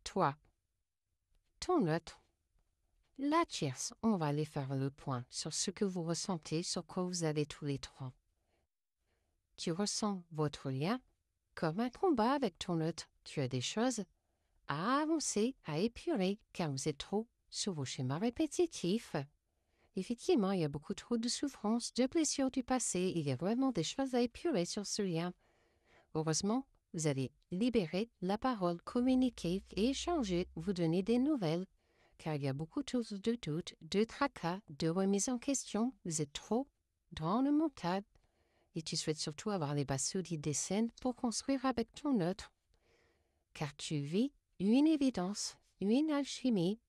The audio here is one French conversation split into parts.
toi. Ton autre. La tierce, on va aller faire le point sur ce que vous ressentez, sur quoi vous allez tous les trois. Tu ressens votre lien comme un combat avec ton autre. Tu as des choses à avancer, à épurer, car vous êtes trop sur vos schémas répétitifs. Effectivement, il y a beaucoup trop de souffrances, de blessures du passé. Il y a vraiment des choses à épurer sur ce lien. Heureusement, vous allez libérer la parole, communiquer et échanger, vous donner des nouvelles, car il y a beaucoup de doutes, de tracas, de remises en question. Vous êtes trop dans le mental et tu souhaites surtout avoir les bases solides des scènes pour construire avec ton autre, car tu vis une évidence, une alchimie.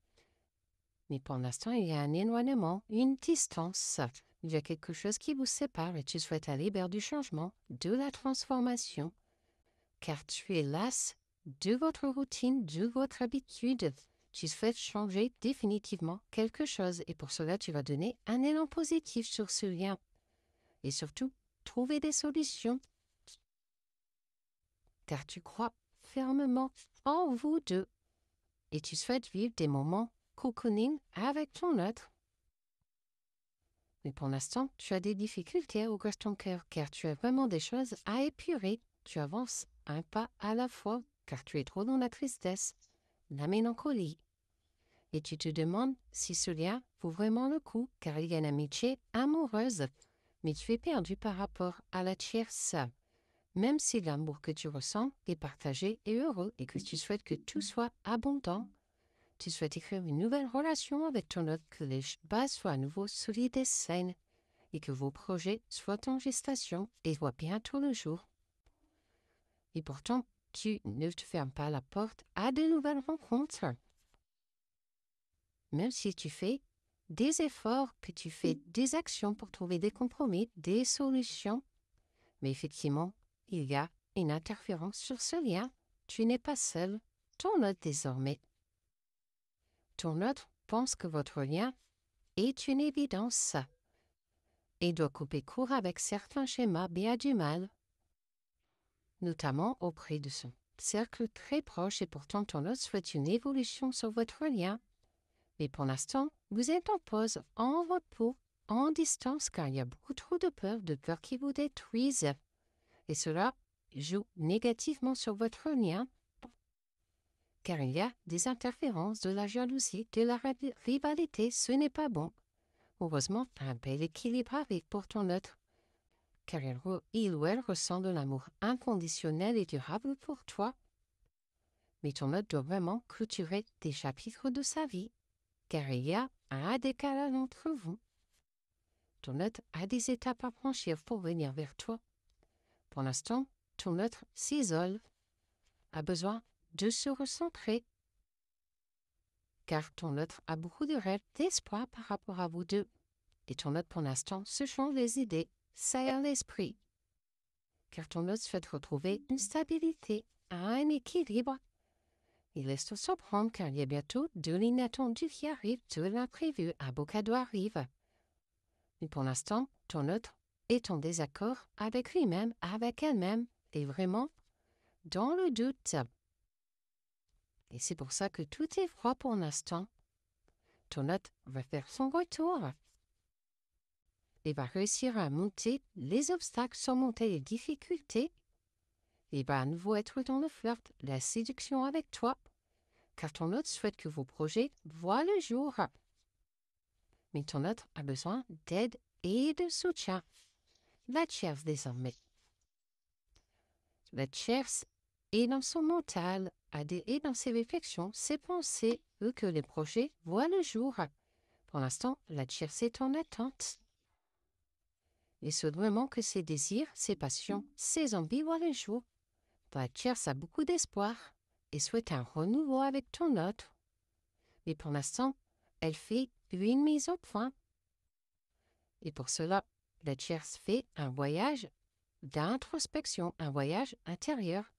Mais pour l'instant, il y a un éloignement, une distance. Il y a quelque chose qui vous sépare et tu souhaites aller vers du changement, de la transformation, car tu es lasse de votre routine, de votre habitude. Tu souhaites changer définitivement quelque chose et pour cela, tu vas donner un élan positif sur ce lien. Et surtout, trouver des solutions, car tu crois fermement en vous deux et tu souhaites vivre des moments cocooning avec ton autre. Mais pour l'instant, tu as des difficultés à ouvrir ton cœur, car tu as vraiment des choses à épurer. Tu avances un pas à la fois, car tu es trop dans la tristesse, la mélancolie. Et tu te demandes si ce lien vaut vraiment le coup, car il y a une amitié amoureuse. Mais tu es perdu par rapport à la tierce. Même si l'amour que tu ressens est partagé et heureux, et que tu souhaites que tout soit abondant, tu souhaites écrire une nouvelle relation avec ton autre, que les bases soient à nouveau solides et saines, et que vos projets soient en gestation et voient bientôt le jour. Et pourtant, tu ne te fermes pas la porte à de nouvelles rencontres. Même si tu fais des efforts, que tu fais des actions pour trouver des compromis, des solutions, mais effectivement, il y a une interférence sur ce lien. Tu n'es pas seul, ton autre désormais. Ton autre pense que votre lien est une évidence et doit couper court avec certains schémas bien du mal, notamment auprès de son cercle très proche et pourtant ton autre souhaite une évolution sur votre lien. Mais pour l'instant, vous êtes en pause, en repos, en distance car il y a beaucoup trop de peur qui vous détruisent. Et cela joue négativement sur votre lien car il y a des interférences, de la jalousie, de la rivalité, ce n'est pas bon. Heureusement, un bel équilibre arrive pour ton autre, car il ou elle ressent de l'amour inconditionnel et durable pour toi. Mais ton autre doit vraiment clôturer des chapitres de sa vie, car il y a un décalage entre vous. Ton autre a des étapes à franchir pour venir vers toi. Pour l'instant, ton autre s'isole, a besoin de se recentrer, car ton autre a beaucoup de rêves, d'espoir par rapport à vous deux. Et ton autre, pour l'instant, se change les idées, serre l'esprit, car ton autre souhaite retrouver une stabilité, un équilibre. Il laisse te surprendre car il y a bientôt de l'inattendu qui arrive, de l'imprévu, un beau cadeau arrive. Mais pour l'instant, ton autre est en désaccord avec lui-même, avec elle-même, et vraiment dans le doute. Et c'est pour ça que tout est froid pour l'instant. Ton autre va faire son retour. Il va réussir à monter les obstacles, surmonter les difficultés. Il va à nouveau être dans le flirt, la séduction avec toi, car ton autre souhaite que vos projets voient le jour. Mais ton autre a besoin d'aide et de soutien. La tierce désormais. La tierce est dans son mental, et dans ses réflexions, ses pensées, veut que les projets voient le jour. Pour l'instant, la tierce est en attente. Il souhaite vraiment que ses désirs, ses passions, ses envies voient le jour. La tierce a beaucoup d'espoir et souhaite un renouveau avec ton autre. Mais pour l'instant, elle fait une mise au point. Et pour cela, la tierce fait un voyage d'introspection, un voyage intérieur,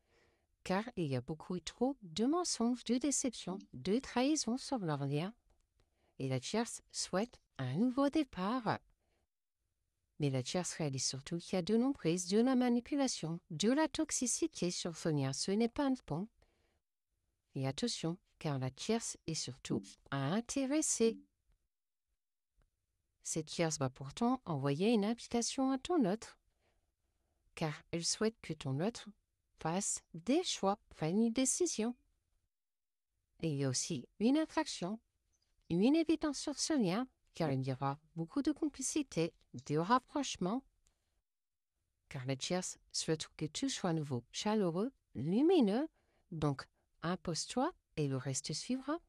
car il y a beaucoup trop de mensonges, de déceptions, de trahisons sur leur lien. Et la tierce souhaite un nouveau départ. Mais la tierce réalise surtout qu'il y a de l'emprise, de la manipulation, de la toxicité sur son lien. Ce n'est pas bon. Et attention, car la tierce est surtout intéressée. Cette tierce va pourtant envoyer une invitation à ton autre, car elle souhaite que ton autre fasse des choix, prenne une décision. Et il y a aussi une attraction, une évidence sur ce lien, car il y aura beaucoup de complicité, de rapprochement, car la tierce souhaite que tout soit nouveau, chaleureux, lumineux, donc impose-toi et le reste suivra.